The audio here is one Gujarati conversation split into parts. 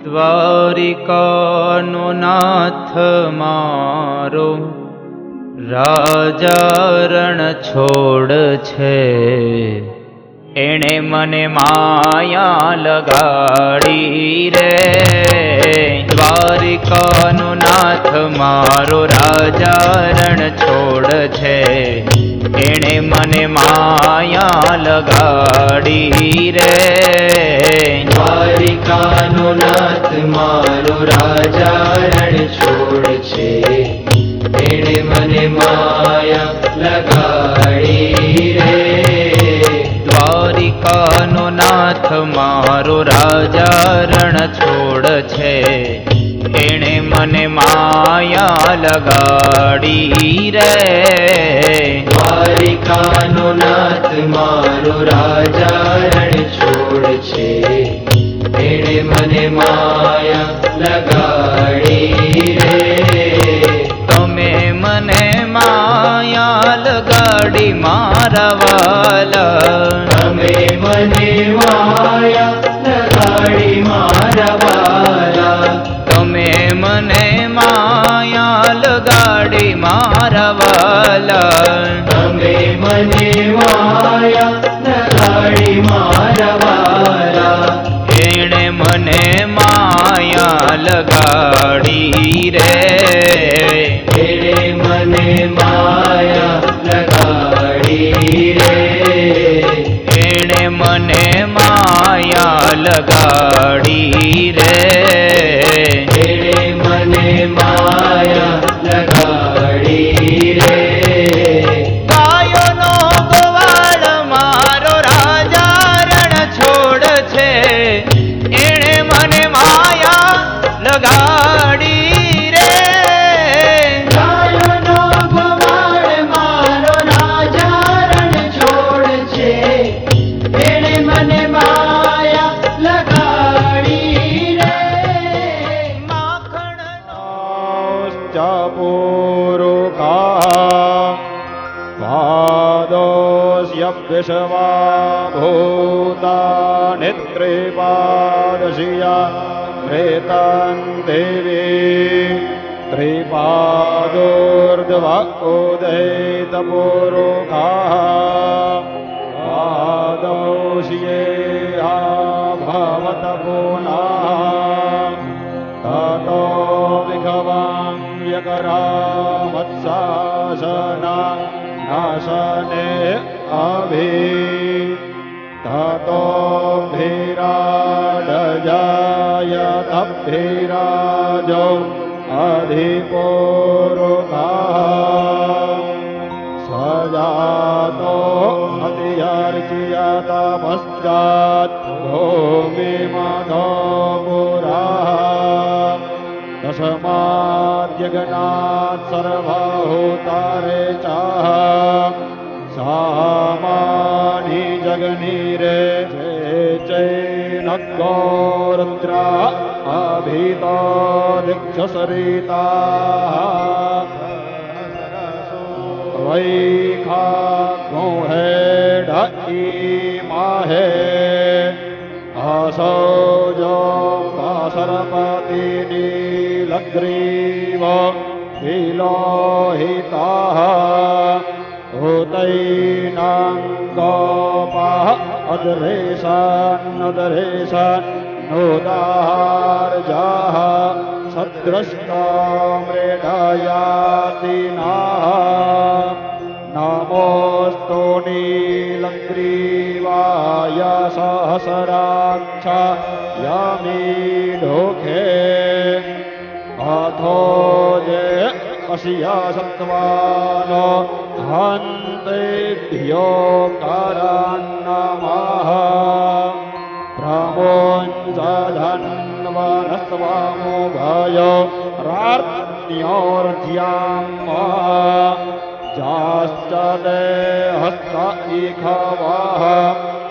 દ્વારિકાનો નાથ મારો રાજા રણ છોડ છે. એણે મને માયા લગાડી રે. દ્વારિકાનો નાથ મારો રાજા રણ છોડ છે. એણે મને માયા લગાડી રે. દ્વારિકાનો નાથ મારો રાજા રણ છોડ છે. એણે મને માયા લગાડી રે. દ્વારિકાનો નાથ મારો રાજા રણ છોડ છે. એણે મને માયા લગાડી રે. દ્વારિકાનો નાથ મારો રાજા રણ છોડ છે. એણે મને માયા લગાડી રે. તમે મને માયા લગાડી મારા વાલા. તમે મને માયા લગાડી મારા વાલા. તમે મને માયા લગાડી મારા વાલા. તમે મને માયા લગાડી મારા વાલા. એણે મને માયા લગાડી રે. એણે મને માયા લગાડી રે. એણે મને માયા લગાડી રે. એણે મને માયા લગાડી રે. ગાયોનો ગવાળ મારો રાજા રણ છોડ છે. એણે મને માયા લગાડી રે. ગાયોનો ગવાળ મારો રાજા રણ છોડ છે. એણે મને માયા લગાડી રે. માખણનો પાદોસ્ય વિશ્વા ભૂતાનિ ત્રિપાદશિયા પ્રેતાન દેવી ત્રિપાદોર્ધ્વા ઉદયિત પુરુષાઃ પાદોસ્યે ભવત પુનઃ તતો વિખવામ્યકરા મત્સાસના નાશને અભિ તતો ભીરાડજાયતભીરાજો અધિપુરુષાઃ સજાતો અતિયર્ચિયત પશ્ચાત ભૂમિમધો પુરા તસ્માદ્યજ્ઞાત સર્વભૂતારે ચાહ સામાની જગનીરે ચૈનગોરુદ્રા અભિતો દિક્ષસરિતા વૈખા હેડ માહે અસૌજો સરપતિ નીલગ્રીવ વિલોહિતા ભૂતૈનાંગોપાહ અદરેશાન નોદાર્જાહ સદ્રષ્ટા મૃડાયાતિનાઃ નમોસ્તો નીલગ્રીવાય સહસ્રાક્ષા યામીઢોખે અથો જે અસ્યા સત્વાનો હંતેભ્યો કરાન્નમઃ પ્રમોંસધન્વનસ્વામો ભયો રાર્ત્યોર્ધ્યામ જાશ્ચ તે હસ્ત ઇખવઃ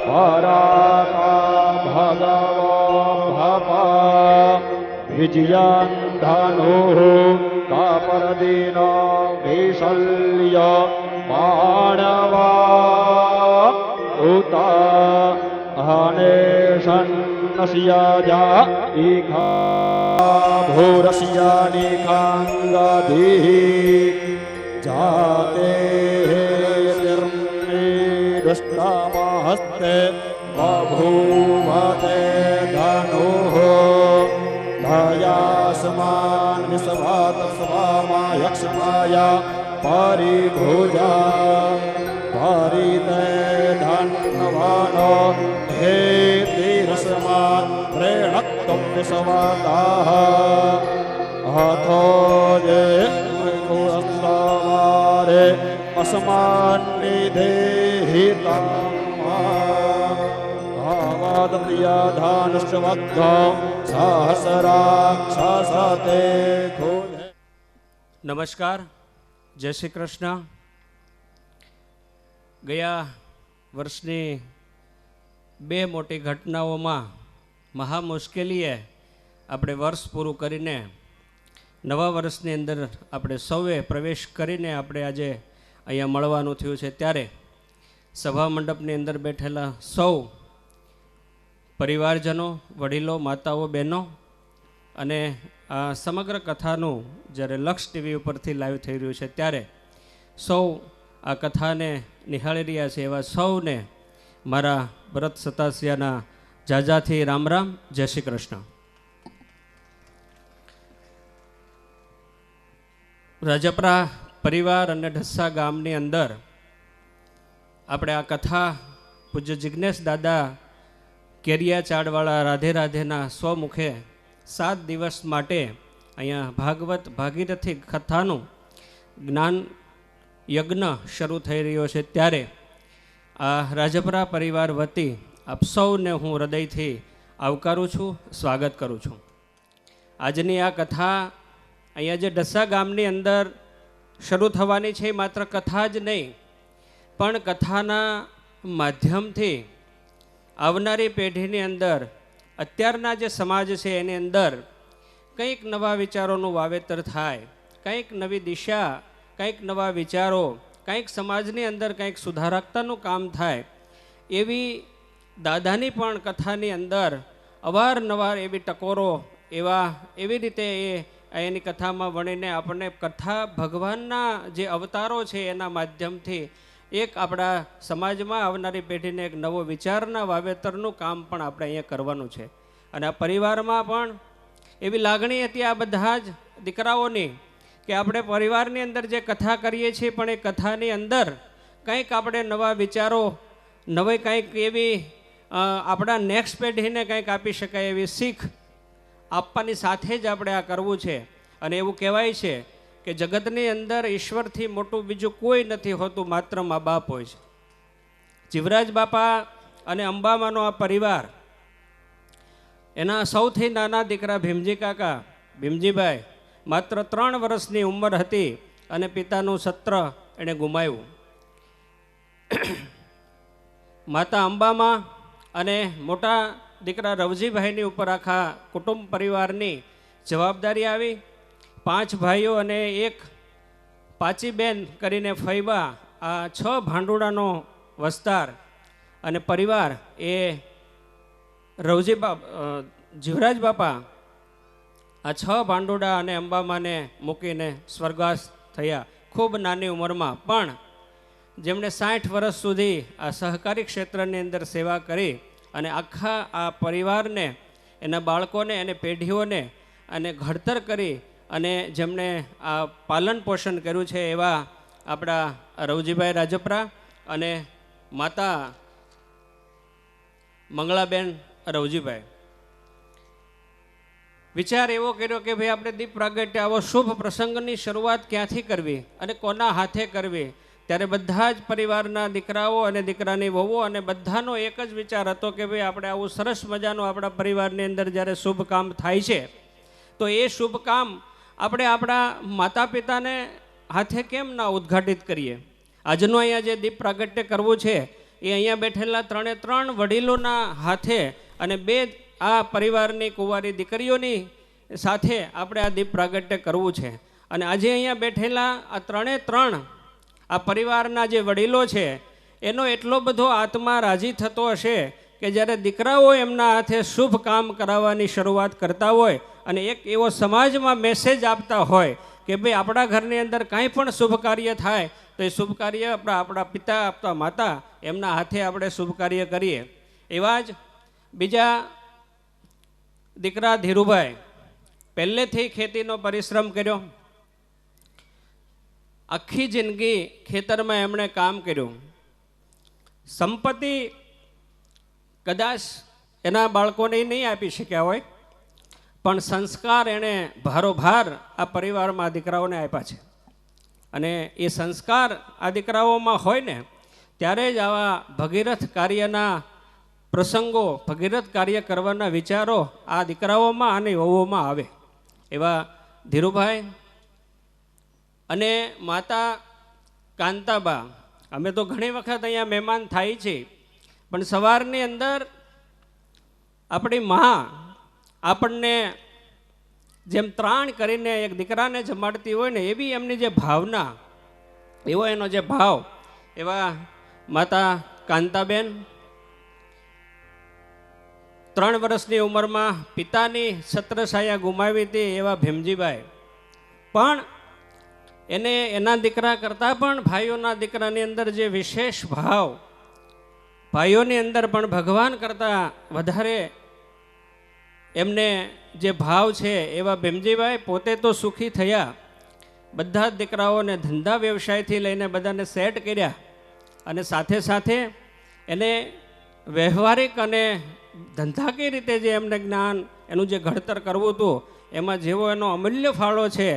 પરાકા ભગવો ભપ વિજયં ધનુઃ કાપરદીનો વિશલ્ય માણવા ઉતા હનેશન वर्णस्याजा ईखा भूरस्यानिखाङ्गादिः जाते दुष्टामहस्ते बभूवते धनुः भयासमान विश्वात स्वामा यक्षमाया परिभुजा परिते धन्वानो हे तीरसमान प्रेणक्तं विश्वाताः अथो ये मृगुरस्वारे अस्मान् निधेहितं નમસ્કાર, જય શ્રી કૃષ્ણ. ગયા વર્ષની બે મોટી ઘટનાઓમાં મહા મુશ્કેલીએ આપણે વર્ષ પૂરું કરીને નવા વર્ષની અંદર આપણે સૌએ પ્રવેશ કરીને આપણે આજે અહીંયા મળવાનું થયું છે. ત્યારે સભા મંડપની અંદર બેઠેલા સૌ પરિવારજનો, વડીલો, માતાઓ, બહેનો અને આ સમગ્ર કથાનું જ્યારે લક્ષ ટીવી ઉપરથી લાઈવ થઈ રહ્યું છે ત્યારે સૌ આ કથાને નિહાળી રહ્યા છે એવા સૌને મારા ભરત સતાસિયાના જાજાથી રામ રામ, જય શ્રી કૃષ્ણ. રાજપરા પરિવાર અને ઢસા ગામની અંદર આપણે આ કથા પૂજ્ય જિજ્ઞેશ દાદા કેરિયા ચાડવાળા રાધે રાધેના સ્વમુખે 7 દિવસ માટે અહીંયા ભાગવત ભાગીરથી કથાનું જ્ઞાન યજ્ઞ શરૂ થઈ રહ્યો છે. ત્યારે આ રાજપરા પરિવાર વતી આપ સૌને હું હૃદયથી આવકારું છું, સ્વાગત કરું છું. આજની આ કથા અહીંયા જે ઢસા ગામની અંદર શરૂ થવાની છે એ માત્ર કથા જ નહીં, પણ કથાના માધ્યમથી આવનારી પેઢીની અંદર, અત્યારના જે સમાજ છે એની અંદર કંઈક નવા વિચારોનું વાવેતર થાય, કંઈક નવી દિશા, કંઈક નવા વિચારો, કંઈક સમાજની અંદર કંઈક સુધારકતાનું કામ થાય, એવી દાદાની પણ કથાની અંદર અવારનવાર એવી ટકોરો એવી રીતે એની કથામાં વણીને આપણને કથા ભગવાનના જે અવતારો છે એના માધ્યમથી એક આપણા સમાજમાં આવનારી પેઢીને એક નવો વિચારના વાવેતરનું કામ પણ આપણે અહીંયા કરવાનું છે. અને આ પરિવારમાં પણ એવી લાગણી હતી આ બધા જ દીકરાઓની કે આપણે પરિવારની અંદર જે કથા કરીએ છીએ પણ એ કથાની અંદર કંઈક આપણે નવા વિચારો, નવી કંઈક એવી આપણા નેક્સ્ટ પેઢીને કંઈક આપી શકાય એવી શીખ આપવાની સાથે જ આપણે આ કરવું છે. અને એવું કહેવાય છે કે જગતની અંદર ઈશ્વરથી મોટું બીજું કોઈ નથી હોતું, માત્ર મા બાપ હોય છે. જીવરાજ બાપા અને અંબામાનો આ પરિવાર, એના સૌથી નાના દીકરા ભીમજી કાકા, ભીમજીભાઈ, માત્ર 3 વર્ષની ઉંમર હતી અને પિતાનું સત્ર એણે ગુમાવ્યું. માતા અંબામાં અને મોટા દીકરા રવજીભાઈની ઉપર આખા કુટુંબ પરિવારની જવાબદારી આવી. 5 ભાઈઓ અને એક પાચી બેન કરીને ફૈબા, આ 6 ભાંડુડાનો વસ્તાર અને પરિવાર એ જીવરાજ બાપા આ 6 ભાંડુડા અને અંબામાને મૂકીને સ્વર્ગવાસ થયા ખૂબ નાની ઉંમરમાં. પણ જેમણે 60 વર્ષ સુધી આ સહકારી ક્ષેત્રની અંદર સેવા કરી અને આખા આ પરિવારને, એના બાળકોને અને પેઢીઓને અને ઘડતર કરી અને જેમણે આ પાલન પોષણ કર્યું છે એવા આપણા રવજીભાઈ રાજપરા અને માતા મંગળાબેન રવજીભાઈ. વિચાર એવો કર્યો કે ભાઈ આપણે દીપ પ્રાગટ્ય આવો શુભ પ્રસંગની શરૂઆત ક્યાંથી કરવી અને કોના હાથે કરવી. ત્યારે બધા જ પરિવારના દીકરાઓ અને દીકરાની વહુઓ અને બધાનો એક જ વિચાર હતો કે ભાઈ આપણે આવું સરસ મજાનું આપણા પરિવારની અંદર જ્યારે શુભ કામ થાય છે તો એ શુભ કામ આપણે આપણા માતા પિતાને હાથે કેમ ના ઉદ્ઘાટિત કરીએ. આજનું અહીંયા જે દીપ પ્રાગટ્ય કરવું છે એ અહીંયા બેઠેલા 3 વડીલોના હાથે અને 2 આ પરિવારની કુંવારી દીકરીઓની સાથે આપણે આ દીપ પ્રાગટ્ય કરવું છે. અને આજે અહીંયા બેઠેલા આ 3 આ પરિવારના જે વડીલો છે એનો એટલો બધો આત્મા રાજી થતો હશે કે જ્યારે દીકરાઓ એમના હાથે શુભ કામ કરાવવાની શરૂઆત કરતા હોય અને એક એવો સમાજમાં મેસેજ આપતા હોય કે ભાઈ આપણા ઘરની અંદર કાંઈ પણ શુભ કાર્ય થાય તો એ શુભ કાર્ય આપણા પિતા આપતા માતા એમના હાથે આપણે શુભ કાર્ય કરીએ. એવા જ બીજા દીકરા ધીરુભાઈ પહેલેથી ખેતીનો પરિશ્રમ કર્યો, આખી જિંદગી ખેતરમાં એમણે કામ કર્યું. સંપત્તિ કદાચ એના બાળકોને નહીં આપી શક્યા હોય, પણ સંસ્કાર એણે ભારોભાર આ પરિવારમાં દીકરાઓને આપ્યા છે. અને એ સંસ્કાર આ દીકરાઓમાં હોય ને ત્યારે જ આવા ભગીરથ કાર્યના પ્રસંગો, ભગીરથ કાર્ય કરવાના વિચારો આ દીકરાઓમાં અને વહુઓમાં આવે. એવા ધીરુભાઈ અને માતા કાંતાબા, અમે તો ઘણી વખત અહીંયા મહેમાન થાય છે, પણ સવારની અંદર આપણી મા આપણને જેમ ત્રાણ કરીને એક દીકરાને જમાડતી હોય ને એવી એમની જે ભાવના, એવો એનો જે ભાવ, એવા માતા કાંતાબેન 3 વર્ષની ઉંમરમાં પિતાની છત્રછાયા ગુમાવી હતી એવા ભીમજીભાઈ, પણ એને એના દીકરા કરતાં પણ ભાઈઓના દીકરાની અંદર જે વિશેષ ભાવ, ભાઈઓની અંદર પણ ભગવાન કરતાં વધારે એમને જે ભાવ છે એવા ભીમજીભાઈ પોતે તો સુખી થયા, બધા જ દીકરાઓને ધંધા વ્યવસાયથી લઈને બધાને સેટ કર્યા, અને સાથે સાથે એને વ્યવહારિક અને ધંધાકીય રીતે જે એમને જ્ઞાન, એનું જે ઘડતર કરવું હતું એમાં જેવો એનો અમૂલ્ય ફાળો છે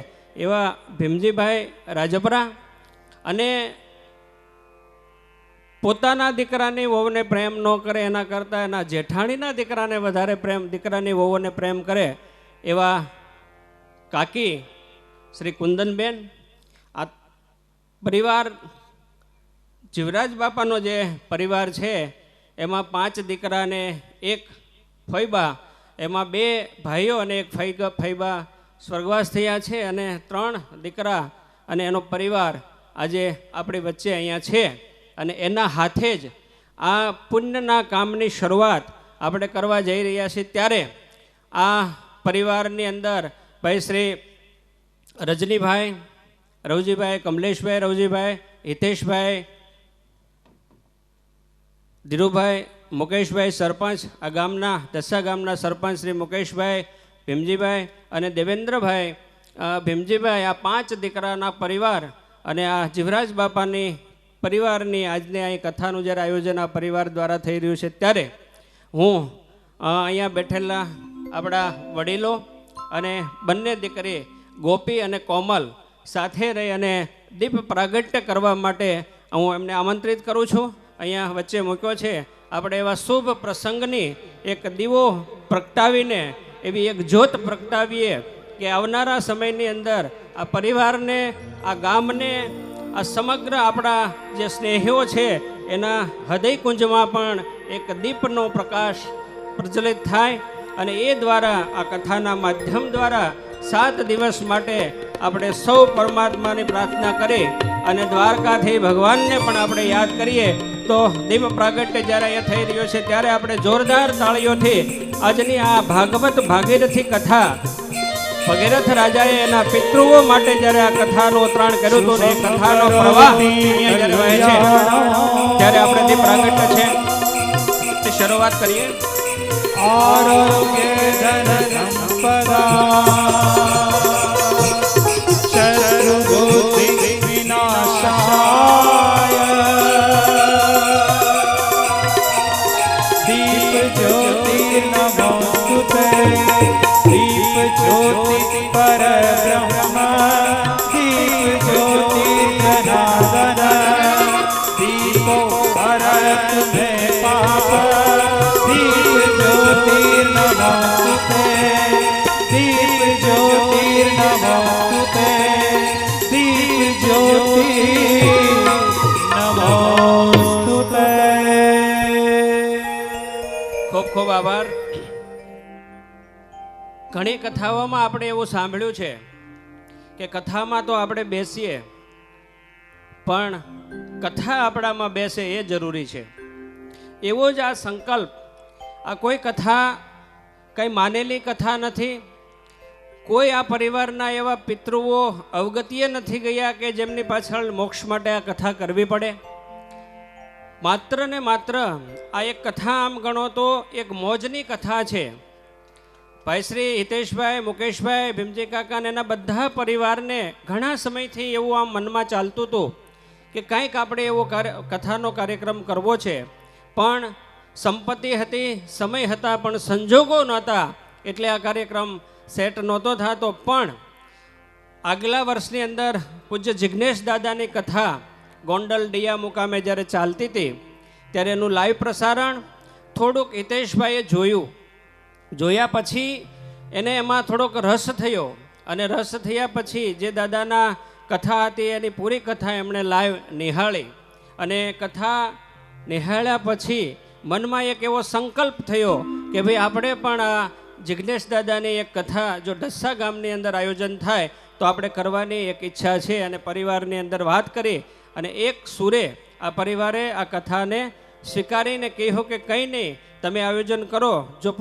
એવા ભીમજીભાઈ રાજપરા. અને પોતાના દીકરાની વહુને પ્રેમ ન કરે એના કરતાં એના જેઠાણીના દીકરાને વધારે પ્રેમ, દીકરાની વહુને પ્રેમ કરે એવા કાકી શ્રી કુંદનબેન. આ પરિવાર જીવરાજ બાપાનો જે પરિવાર છે એમાં 5 દીકરા અને 1 ફઈબા, એમાં 2 ભાઈઓ અને 1 ફઈબા સ્વર્ગવાસ થયા છે, અને 3 દીકરા અને એનો પરિવાર આજે આપણી વચ્ચે અહીંયા છે. અને એના હાથે જ આ પુણ્યના કામની શરૂઆત આપણે કરવા જઈ રહ્યા છીએ. ત્યારે આ પરિવારની અંદર ભાઈ શ્રી રજનીભાઈ રવજીભાઈ, કમલેશભાઈ રવજીભાઈ, હિતેશભાઈ, ધીરુભાઈ, મુકેશભાઈ સરપંચ, આ ગામના દસા ગામના સરપંચ શ્રી મુકેશભાઈ, ભીમજીભાઈ અને દેવેન્દ્રભાઈ ભીમજીભાઈ, આ 5 દીકરાના પરિવાર અને આ જીવરાજ બાપાની પરિવારની આજની અહીં કથાનું જ્યારે આયોજન આ પરિવાર દ્વારા થઈ રહ્યું છે, ત્યારે હું અહીંયા બેઠેલા આપણા વડીલો અને બંને દીકરી ગોપી અને કોમલ સાથે રહી અને દીપ પ્રાગટ્ય કરવા માટે હું એમને આમંત્રિત કરું છું. અહીંયા વચ્ચે મૂક્યો છે. આપણે એવા શુભ પ્રસંગની એક દીવો પ્રગટાવીને એવી એક જ્યોત પ્રગટાવીએ કે આવનારા સમયની અંદર આ પરિવારને, આ ગામને, આ સમગ્ર આપણા જે સ્નેહીઓ છે એના હૃદયકુંજમાં પણ એક દીપનો પ્રકાશ પ્રજ્વલિત થાય, અને એ દ્વારા આ કથાના માધ્યમ દ્વારા 7 દિવસ માટે આપણે સૌ પરમાત્માની પ્રાર્થના કરી અને દ્વારકાથી ભગવાનને પણ આપણે યાદ કરીએ. તો દીપ પ્રાગટ્ય જ્યારે અહીંયા થઈ રહ્યો છે ત્યારે આપણે જોરદાર તાળીઓથી આજની આ ભાગવત ભાગીરથી કથા, ભગીરથ રાજાએ એના પિતૃઓ માટે જ્યારે આ કથાનું ઉતરાણ કર્યું હતું ને કથાનો પ્રવાહ અહીંયા જ્યારે વહે છે ત્યારે આપણે દીપ પ્રાગટ્ય છે તે શરૂઆત કરીએ. આરોગ્ય ધન સંપદા શત્રુબુદ્ધિ વિનાશાય દીપ જ્યોતિ નમોસ્તુતે દીપ જ્યોતિ પરબ્રહ્મ દીપ જ્યોતિ ધનાધન દીપો ભરત મે પાપ દીપ જ્યોતિર્નમોસ્તુતે દીપ જ્યોતિર્નમોસ્તુતે દીપ જ્યોતિર્નમોસ્તુતે. ખૂબ ખૂબ આભાર. ઘણી કથાઓમાં આપણે એવું સાંભળ્યું છે કે કથામાં તો આપણે બેસીએ પણ કથા આપણામાં બેસે એ જરૂરી છે. એવો જ આ સંકલ્પ આ કોઈ કથા કંઈ માનેલી કથા નથી. કોઈ આ પરિવારના એવા પિતૃઓ અવગતિએ નથી ગયા કે જેમની પાછળ મોક્ષ માટે આ કથા કરવી પડે. માત્ર ને માત્ર આ એક કથા આમ ગણો તો એક મોજની કથા છે. ભાઈ શ્રી હિતેશભાઈ, મુકેશભાઈ, ભીમજી કાકા ને એના બધા પરિવારને ઘણા સમયથી એવું આમ મનમાં ચાલતું હતું કે કંઈક આપણે એવો કથાનો કાર્યક્રમ કરવો છે, પણ સંપત્તિ હતી, સમય હતા, પણ સંજોગો નહોતા, એટલે આ કાર્યક્રમ સેટ નહોતો થતો. પણ આગલા વર્ષની અંદર પૂજ્ય જિજ્ઞેશ દાદાની કથા ગોંડલ ડિયા મુકામે જ્યારે ચાલતી હતી ત્યારે એનું લાઈવ પ્રસારણ થોડુંક હિતેશભાઈએ જોયું. જોયા પછી એને એમાં થોડોક રસ થયો, અને રસ થયા પછી જે દાદાના કથા હતી એની પૂરી કથા એમણે લાઈવ નિહાળી. અને કથા નિહાળ્યા પછી મનમાં એક એવો સંકલ્પ થયો કે ભાઈ આપણે પણ આ જિજ્ઞેશ દાદાની એક કથા જો ઢસા ગામની અંદર આયોજન થાય તો આપણે કરવાની એક ઈચ્છા છે. અને પરિવારની અંદર વાત કરી અને એક સુરે આ પરિવારે આ કથાને સ્વીકારીને કહ્યું કે કંઈ નહીં, તમે આયોજન કરો. જો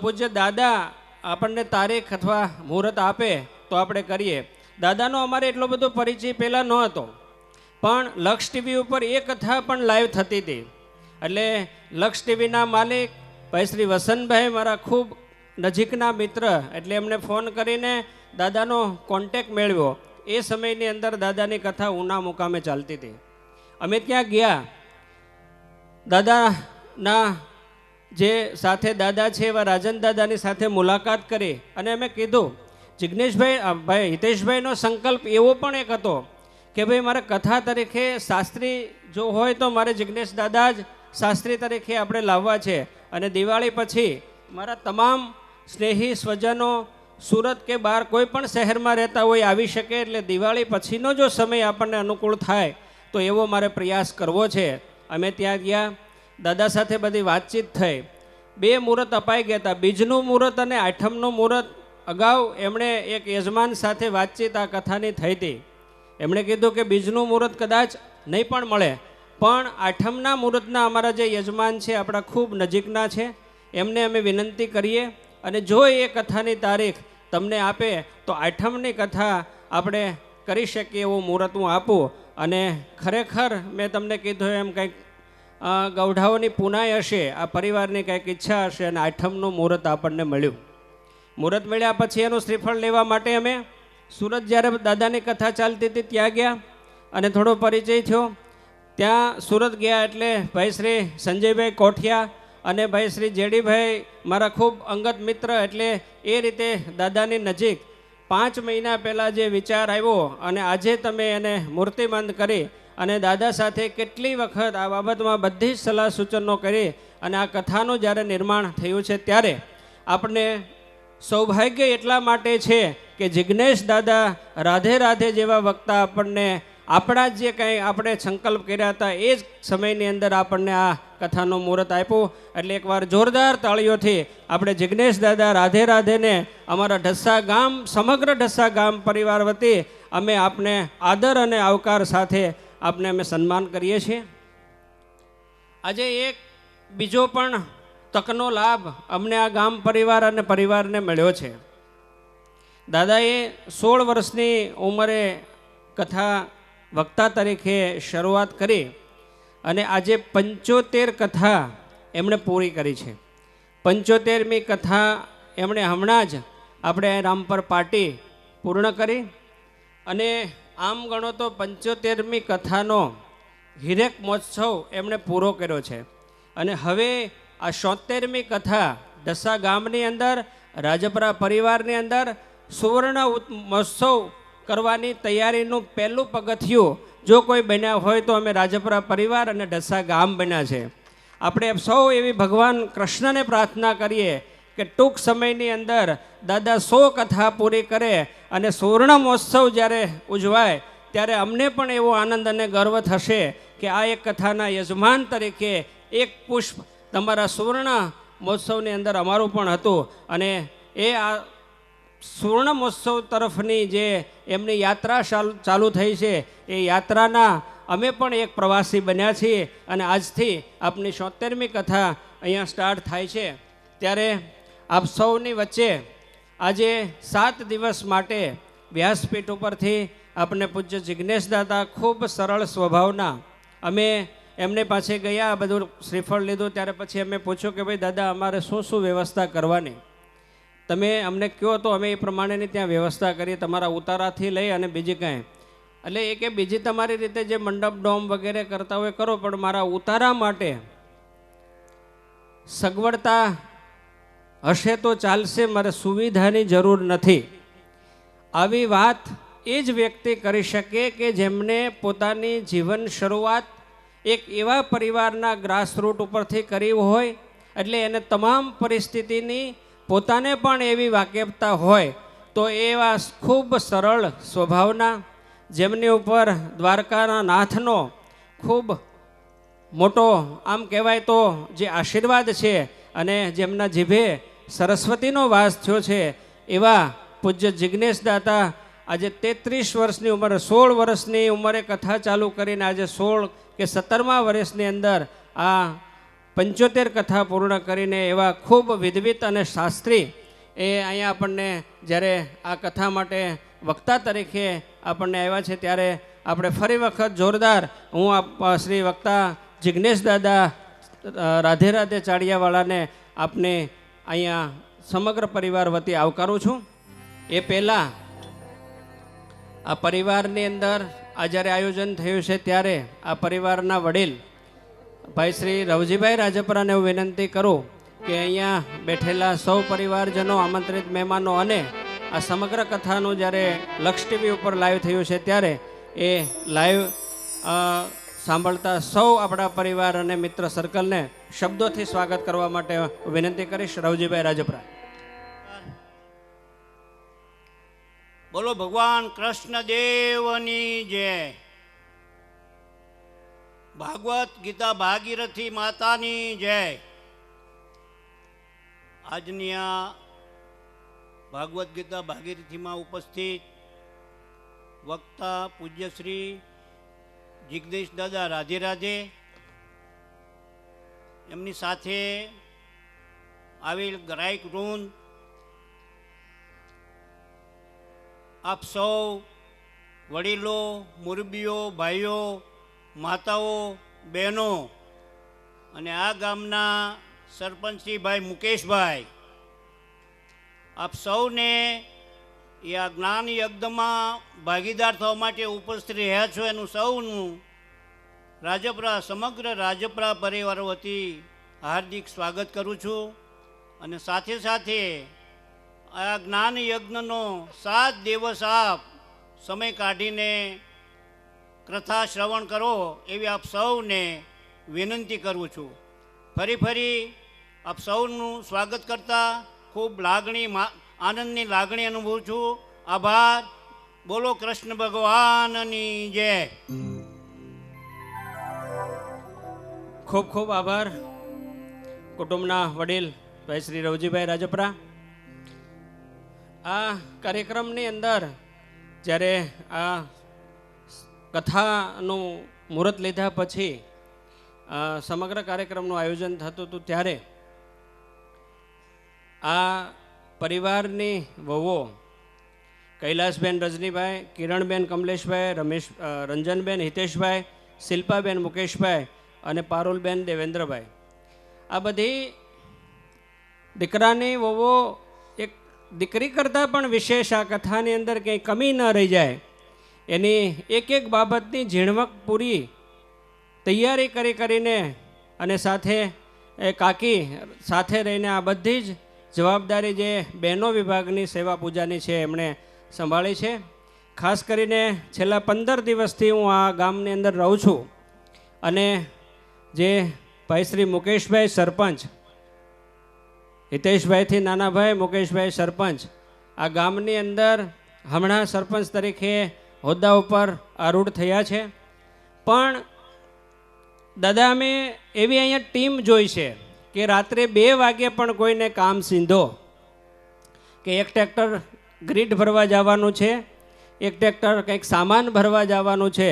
પૂજ્ય દાદા આપણને તારીખ અથવા મુહૂર્ત આપે તો આપણે કરીએ. દાદાનો અમારે એટલો બધો પરિચય પહેલાં ન હતો, પણ લક્ષ ટીવી ઉપર એ કથા પણ લાઈવ થતી હતી. એટલે લક્ષ ટીવીના માલિક ભાઈ શ્રી વસંતભાઈ મારા ખૂબ નજીકના મિત્ર, એટલે એમને ફોન કરીને દાદાનો કોન્ટેક મેળવ્યો. એ સમયની અંદર દાદાની કથા ઉના મુકામે ચાલતી હતી. અમે ત્યાં ગયા, દાદાના જે સાથે દાદા છે એવા રાજન દાદાની સાથે મુલાકાત કરી અને અમે કીધું ભાઈ હિતેશભાઈનો સંકલ્પ એવો પણ એક હતો કે ભાઈ મારે કથા તરીકે શાસ્ત્રી જો હોય તો મારે જિજ્ઞેશ દાદા જ શાસ્ત્રી તરીકે આપણે લાવવા છે. અને દિવાળી પછી મારા તમામ સ્નેહી સ્વજનો સુરત કે બહાર કોઈ પણ શહેરમાં રહેતા હોય આવી શકે, એટલે દિવાળી પછીનો જો સમય આપણને અનુકૂળ થાય તો એવો મારે પ્રયાસ કરવો છે. અમે ત્યાં ગયા, દાદા સાથે બધી વાતચીત થઈ. 2 મુહૂર્ત અપાઈ ગયા હતા, બીજનું મુહૂર્ત અને આઠમનું મુહૂર્ત. અગાઉ એમણે એક યજમાન સાથે વાતચીત આ કથાની થઈ હતી. એમણે કીધું કે બીજનું મુહૂર્ત કદાચ નહીં પણ મળે, પણ આઠમના મુહૂર્તના અમારા જે યજમાન છે આપણા ખૂબ નજીકના છે, એમને અમે વિનંતી કરીએ અને જો એ કથાની તારીખ તમને આપે તો આઠમની કથા આપણે કરી શકીએ એવું મુહૂર્ત હું આપું. અને ખરેખર મેં તમને કીધું એમ કંઈક ગૌઢાઓની પુનાઈ હશે, આ પરિવારની કંઈક ઈચ્છા હશે અને આઠમનું મુહૂર્ત આપણને મળ્યું. મુહૂર્ત મળ્યા પછી એનું શ્રીફળ લેવા માટે અમે સુરત જ્યારે દાદાની કથા ચાલતી હતી ત્યાં ગયા અને થોડો પરિચય થયો. ત્યાં સુરત ગયા એટલે ભાઈ શ્રી સંજયભાઈ કોઠિયા અને ભાઈ શ્રી જેડીભાઈ મારા ખૂબ અંગત મિત્ર, એટલે એ રીતે દાદાની નજીક 5 મહિના પહેલાં જે વિચાર આવ્યો અને આજે તમે એને મૂર્તિમંત કરી અને દાદા સાથે કેટલી વખત આ બાબતમાં બધી જ સલાહ સૂચનો કરી અને આ કથાનું જ્યારે નિર્માણ થયું છે ત્યારે આપણે સૌભાગ્ય એટલા માટે છે કે જિજ્ઞેશ દાદા રાધે રાધે જેવા વક્તા આપણને આપણા જે કંઈ આપણે સંકલ્પ કર્યા હતા એ જ સમયની અંદર આપણને આ કથાનું મુહૂર્ત આપ્યું. એટલે એકવાર જોરદાર તાળીઓથી આપણે જિજ્ઞેશ દાદા રાધે રાધેને અમારા ઢસા ગામ, સમગ્ર ઢસા ગામ પરિવાર વતી અમે આપને આદર અને આવકાર સાથે આપને અમે સન્માન કરીએ છીએ. આજે એક બીજો પણ તકનો લાભ અમને આ ગામ પરિવાર અને પરિવારને મળ્યો છે. દાદાએ 16 વર્ષની ઉંમરે કથા વક્તા તરીકે શરૂઆત કરી અને આજે 75 કથા એમણે પૂરી કરી છે. 75મી કથા એમણે હમણાં જ આપણે રામપર પાર્ટી પૂર્ણ કરી અને આમ ગણો તો 75મી કથાનો હિરેક મહોત્સવ એમણે પૂરો કર્યો છે. અને હવે આ 77મી કથા ઢસા ગામની અંદર, રાજપરા પરિવારની અંદર સુવર્ણ મહોત્સવ કરવાની તૈયારીનું પહેલું પગથિયું જો કોઈ બન્યા હોય તો અમે રાજપરા પરિવાર અને ઢસા ગામ બન્યા છે. આપણે સૌ એવી ભગવાન કૃષ્ણને પ્રાર્થના કરીએ કે ટૂંક સમયની અંદર દાદા 100 કથા પૂરી કરે અને સુવર્ણ મહોત્સવ જ્યારે ઉજવાય ત્યારે અમને પણ એવો આનંદ અને ગર્વ થશે કે આ એક કથાના યજમાન તરીકે એક પુષ્પ તમારા સુવર્ણ મહોત્સવની અંદર અમારું પણ હતું. અને એ આ સુવર્ણ મહોત્સવ તરફની જે એમની યાત્રા ચાલુ થઈ છે એ યાત્રાના અમે પણ એક પ્રવાસી બન્યા છીએ અને આજથી આપની 76મી કથા અહીંયા સ્ટાર્ટ થાય છે. ત્યારે આપ સૌની વચ્ચે આજે 7 દિવસ માટે વ્યાસપીઠ ઉપરથી આપને પૂજ્ય જિજ્ઞેશ દાદા ખૂબ સરળ સ્વભાવના, અમે એમને પાસે ગયા, બધું શ્રીફળ લીધું, ત્યારે પછી અમે પૂછ્યું કે ભાઈ દાદા અમારે શું શું વ્યવસ્થા કરવાની, તમે અમને કહો તો અમે એ પ્રમાણેની ત્યાં વ્યવસ્થા કરીએ, તમારા ઉતારાથી લઈ અને બીજી કાંઈ. એટલે એ કે બીજી તમારી રીતે જે મંડપ ડોમ વગેરે કરતા હોય કરો, પણ મારા ઉતારા માટે સગવડતા હશે તો ચાલશે, મારે સુવિધાની જરૂર નથી. આવી વાત એ જ વ્યક્તિ કરી શકે કે જેમને પોતાની જીવન શરૂઆત એક એવા પરિવારના ગ્રાસરૂટ ઉપરથી કરી હોય, એટલે એને તમામ પરિસ્થિતિની પોતાને પણ એવી વાકેફતા હોય. તો એવા ખૂબ સરળ સ્વભાવના, જેમની ઉપર દ્વારકાના નાથનો ખૂબ મોટો આમ કહેવાય તો જે આશીર્વાદ છે અને જેમના જીભે સરસ્વતીનો વાસ થયો છે, એવા પૂજ્ય જિજ્ઞેશ દાતા આજે 33 વર્ષની ઉંમરે, 16 વર્ષની ઉંમરે કથા ચાલુ કરીને આજે 16 કે 17મા વર્ષની અંદર આ 75 કથા પૂર્ણ કરીને એવા ખૂબ વિદ્વિત અને શાસ્ત્રી એ અહીંયા આપણને જ્યારે આ કથા માટે વક્તા તરીકે આપણને આવ્યા છે, ત્યારે આપણે ફરી વખત જોરદાર હું શ્રી વક્તા જિજ્ઞેશ દાદા રાધે રાધે ચાળિયાવાળાને આપને અહીંયા સમગ્ર પરિવાર વતી આવકારું છું. એ પહેલાં આ પરિવારની અંદર આ જ્યારે આયોજન થયું છે ત્યારે આ પરિવારના વડીલ ભાઈ શ્રી રવજીભાઈ રાજપરાને હું વિનંતી કરું કે અહીંયા બેઠેલા સૌ પરિવારજનો, આમંત્રિત મહેમાનો અને આ સમગ્ર કથાનું જ્યારે લક્ષ ટીવી ઉપર લાઈવ થયું છે ત્યારે એ લાઈવ સાંભળતા સૌ આપણા પરિવાર અને મિત્ર સર્કલને શબ્દોથી સ્વાગત કરવા માટે વિનંતી કરીશ. રવજીભાઈ રાજપરા. બોલો ભગવાન કૃષ્ણદેવની જય. ભાગવત ગીતા ભાગીરથી માતાની જય. આજની આ ભાગવત ગીતા ભાગીરથીમાં ઉપસ્થિત વક્તા પૂજ્ય શ્રી જિજ્ઞેશ દાદા રાધે રાધે, એમની સાથે આવેલ ગ્રાહક વૃંદ, આપ સૌ વડીલો, મુરબીઓ, ભાઈઓ, માતાઓ, બહેનો અને આ ગામના સરપંચશ્રી ભાઈ મુકેશભાઈ, આપ સૌને એ આ જ્ઞાન યજ્ઞમાં ભાગીદાર થવા માટે ઉપસ્થિત રહ્યા છો એનું સૌનું રાજપરા, સમગ્ર રાજપરા પરિવાર વતી હાર્દિક સ્વાગત કરું છું. અને સાથે સાથે આ જ્ઞાન યજ્ઞનો 7 દિવસ આપ સમય કાઢીને કથા શ્રવણ કરો એવી આપ સૌને વિનંતી કરું છું. ફરી આપ સૌનું સ્વાગત કરતા ખૂબ આનંદની લાગણી અનુભવું છું. આભાર. બોલો કૃષ્ણ ભગવાનની જય. ખૂબ ખૂબ આભાર કુટુંબના વડીલ ભાઈ શ્રી રવજીભાઈ રાજપરા. આ કાર્યક્રમની અંદર જ્યારે આ કથાનું મુહૂર્ત લીધા પછી સમગ્ર કાર્યક્રમનું આયોજન થતું હતું, ત્યારે આ પરિવારની વહુઓ કૈલાસબેન રજનીભાઈ, કિરણબેન કમલેશભાઈ, રંજનબેન હિતેશભાઈ, શિલ્પાબેન મુકેશભાઈ અને પારુલબેન દેવેન્દ્રભાઈ, આ બધી દીકરાની વહુઓ એક દીકરી કરતાં પણ વિશેષ આ કથાની અંદર કંઈ કમી ન રહી જાય એની એક બાબતની ઝીણવટપૂરી તૈયારી કરીને અને સાથે એ કાકી સાથે રહીને આ બધી જ જવાબદારી જે બહેનો વિભાગની સેવા પૂજાની છે એમણે સંભાળી છે. ખાસ કરીને છેલ્લા 15 દિવસથી હું આ ગામની અંદર રહું છું અને જે ભાઈ શ્રી મુકેશભાઈ સરપંચ, હિતેશભાઈથી નાના ભાઈ મુકેશભાઈ સરપંચ, આ ગામની અંદર હમણાં સરપંચ તરીકે હોદ્દા ઉપર આરૂઢ થયા છે. પણ દાદા અમે એવી અહીંયા ટીમ જોઈ છે કે રાત્રે 2 વાગે પણ કોઈને કામ સીંધો કે એક ટ્રેક્ટર ગ્રીડ ભરવા જવાનું છે, એક ટ્રેક્ટર કંઈક સામાન ભરવા જવાનું છે,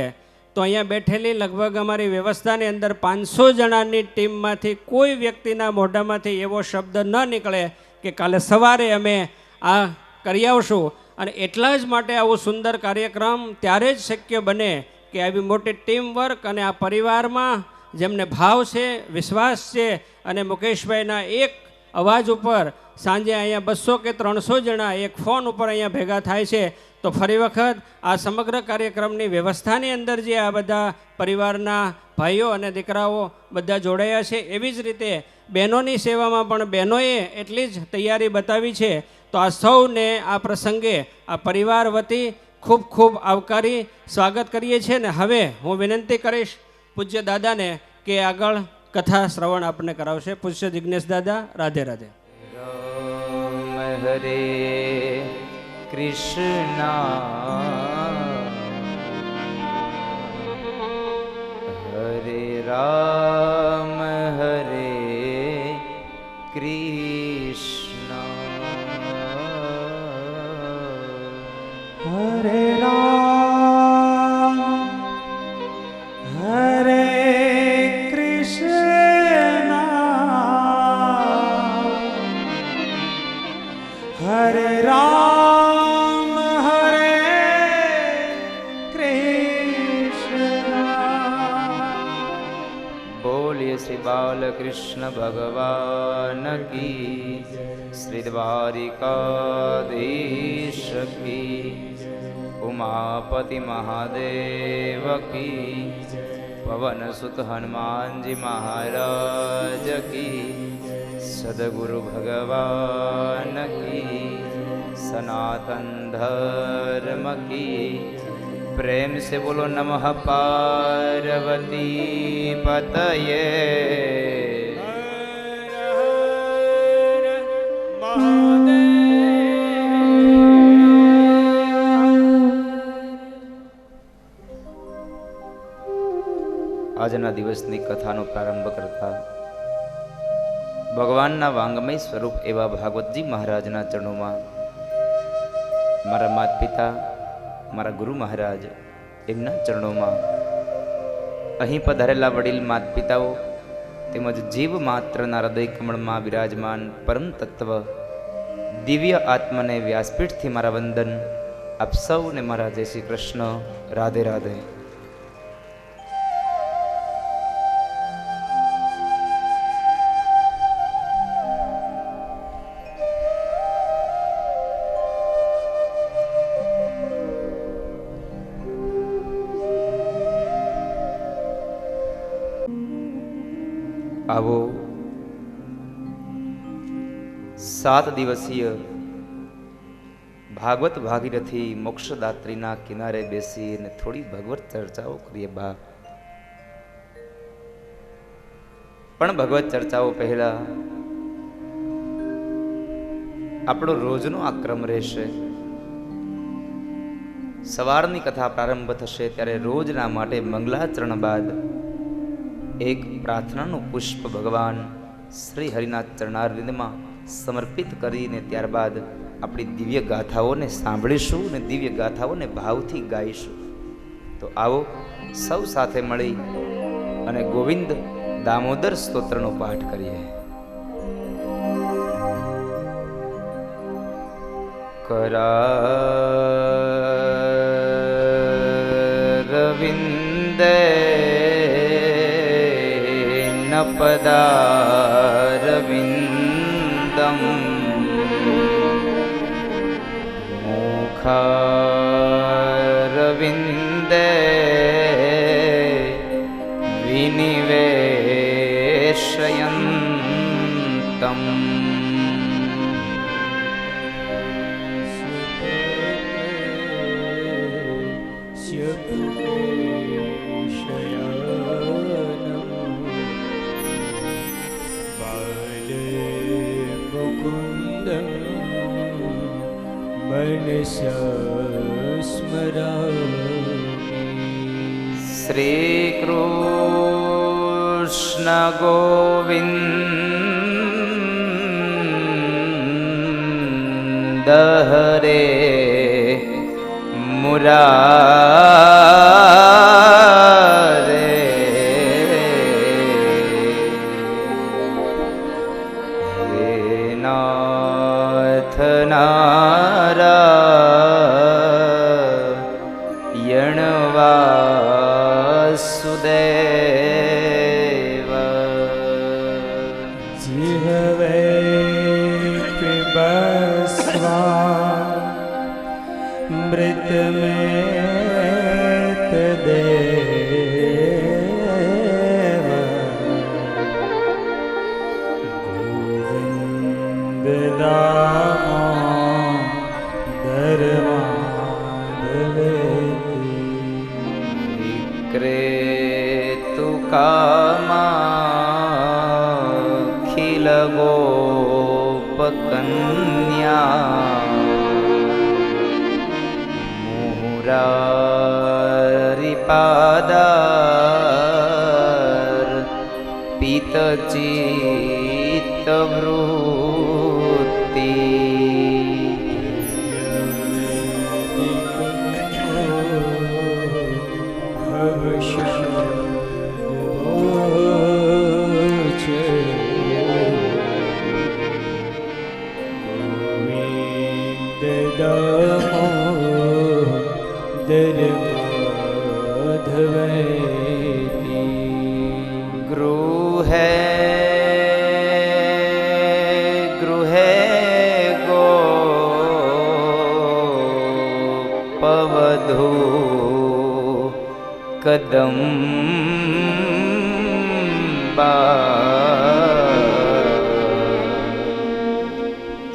તો અહીંયા બેઠેલી લગભગ અમારી વ્યવસ્થાની અંદર 500 જણાની ટીમમાંથી કોઈ વ્યક્તિના મોઢામાંથી એવો શબ્દ ન નીકળે કે કાલે સવારે અમે આ કરી આવશું. અને એટલા જ માટે આવું સુંદર કાર્યક્રમ ત્યારે જ શક્ય બને કે આવી મોટી ટીમ વર્ક અને આ પરિવારમાં જેમને ભાવ છે, વિશ્વાસ છે અને મુકેશભાઈના એક અવાજ ઉપર સાંજે અહીંયા 200 કે 300 જણા એક ફોન ઉપર અહીંયા ભેગા થાય છે. તો ફરી વખત આ સમગ્ર કાર્યક્રમની વ્યવસ્થાની અંદર જે આ બધા પરિવારના ભાઈઓ અને દીકરાઓ બધા જોડાયા છે, એવી જ રીતે બહેનોની સેવામાં પણ બહેનોએ એટલી જ તૈયારી બતાવી છે. તો આ સૌને આ પ્રસંગે આ પરિવાર વતી ખૂબ ખૂબ આવકારી સ્વાગત કરીએ છીએ. ને હવે હું વિનંતી કરીશ પૂજ્ય દાદાને કે આગળ કથા શ્રવણ આપણને કરાવશે. પૂજ્ય જિજ્ઞેશ દાદા, રાધે રાધે. રામ હરે કૃષ્ણ હરે રામ હરે કૃષ્ણ હરે રામ હરે કૃષ્ણ હરે રામ હરે કૃષ્ણ. બોલીએ શ્રી બાલકૃષ્ણ ભગવાન કી, શ્રી દ્વારિકાધીશ કી, ઉમાપતિ મહાદેવ કી, પવન સુત હનુમાનજી મહારાજ કી, સદગુરુ ભગવાન કી, સનાતન ધર્મ કી. प्रेम से बोलो नमः पार्वती पतये. આજના દિવસની કથાનો પ્રારંભ કરતા ભગવાનના વાંગમય સ્વરૂપ એવા ભાગવતજી મહારાજના ચરણોમાં મારા માતા પિતા, મારા ગુરુ મહારાજ, એમના ચરણોમાં અહીં પધારેલા વડીલ માતા પિતાઓ તેમજ જીવ માત્રના હૃદય કમળમાં બિરાજમાન પરમ તત્વ દિવ્ય આત્માને વ્યાસપીઠથી મારા વંદન. આપ સૌને મારા જય શ્રી કૃષ્ણ, રાધે રાધે. આવો 7 દિવસીય ભાગવત ભાગીરથી મોક્ષદાત્રીના કિનારે બેસીને થોડી ભગવત ચર્ચાઓ કરીએ બા. પણ ભગવત ચર્ચાઓ પહેલા આપણો રોજનો આ ક્રમ રહેશે. સવારની કથા પ્રારંભ થશે ત્યારે રોજના માટે મંગલાચરણ બાદ એક પ્રાર્થનાનું પુષ્પ ભગવાન શ્રી હરિના ચરણારવિંદમાં સમર્પિત કરીને ત્યારબાદ આપણી દિવ્ય ગાથાઓને સાંભળીશું અને દિવ્ય ગાથાઓને ભાવથી ગાઈશું. તો આવો સૌ સાથે મળી અને ગોવિંદ દામોદર સ્તોત્રનો પાઠ કરીએ. કરારવિંદે પદારવિંદમ મુખારવિંદે વિનિવેશયંતમ. શ્રી કૃષ્ણ ગોવિંદ હરે મુરારી. નાથ નારાયણ વાસુદેવ જીહવે પિબસ્વા મૃત મેત દેવ ગોવિંદ દામોદર વિક્રેતુ કામાખિલ ગોપકન્યા મુરારિપાદાર પિતચિત્તવૃત્તિ ગૃહે ગૃહે ગોપવધૂ કદંબા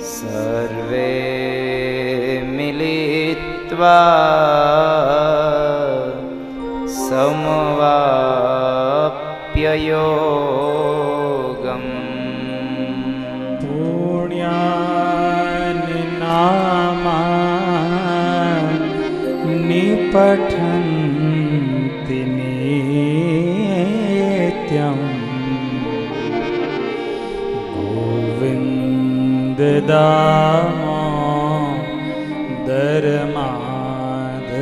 સર્વે મિલિત્વા સમવાપ્યયોગમ પુણ્યાનિ નામાનિ પઠન્તિ નિત્યમ ગોવિંદ દામોદર માધવેતિ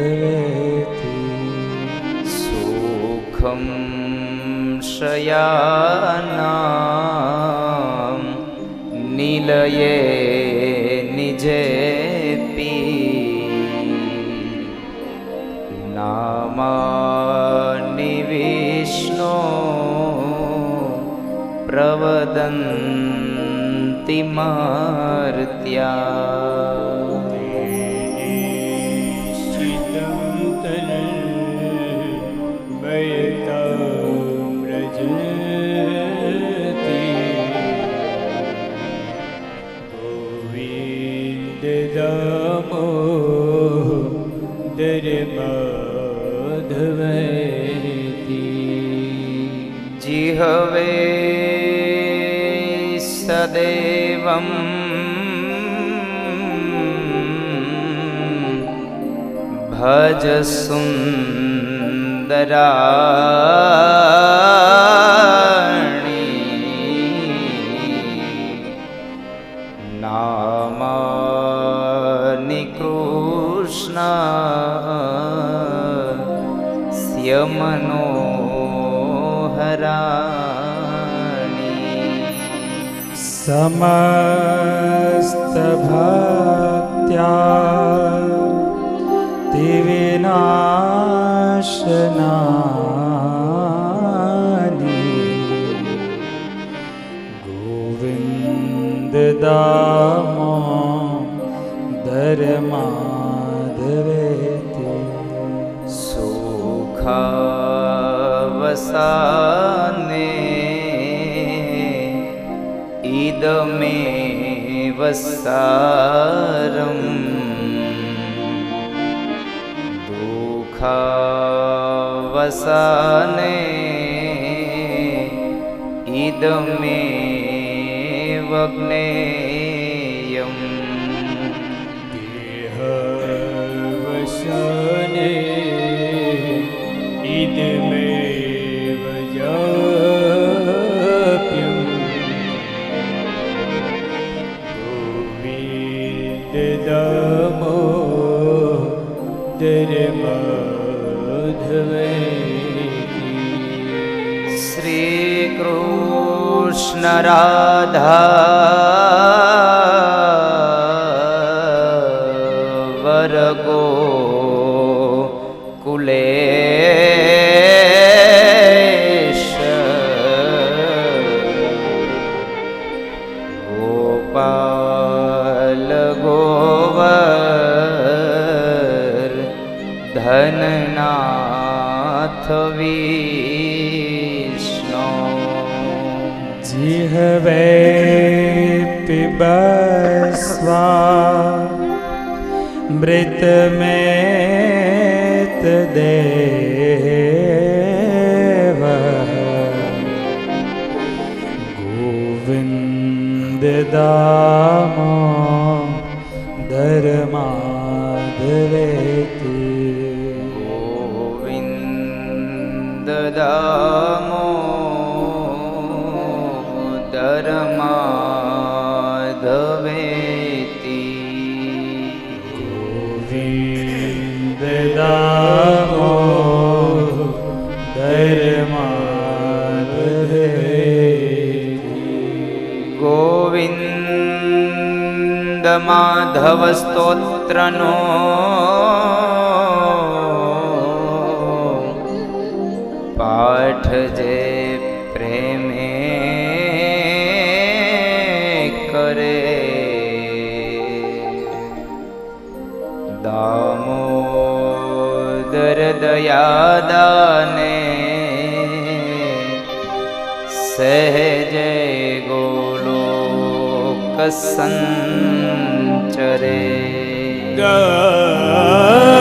સુખમ શયાનામ નિલયે નિજેપી નામાનિ વિષ્ણુ પ્રવદન્તિ મર્ત્યા જીહવે સદેવં ભજ સુંદરાણી નામાનિ કૃષ્ણ સ્યમનોહરાણી સમસ્ત ભક્ત્યા વિનાશનાની ગોવિંદ દામોદર માધવેતિ સુખાવસાને ઇદમેવ સારમ દુઃખાવસાને ઇદમેવ જ્ઞેયમ દેહવસને ઇદમેવ જપ્યમ ગોવિંદ દામોદર માધવેતિ શ્રી કૃષ્ણ રાધા ઘનનાથ વિષ્ણુ जिह्वे पिबस्वा मृतमेत देव गोविन्द दामो धर्माधवेति ગોવિંદ દામોદર માધવેતી गोविन्द दामो धर्माधवेति ગોવિંદ માધવ સ્તોત્રનો પાઠ જે પ્રેમે કરે દામોદર દયાદાને સહેજે ગોલોક સંચરે दामोदरे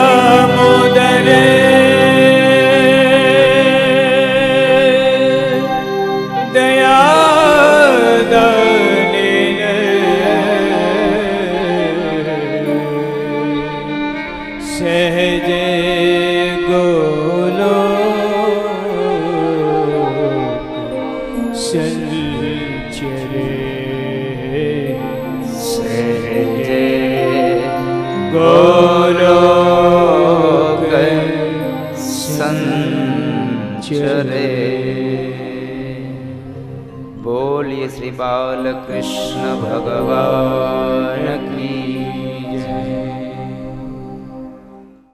दयादानेन सहजे गोलो संचरे સહેજે गोलोक સંચરે બોલીએ શ્રી બાલકૃષ્ણ ભગવાન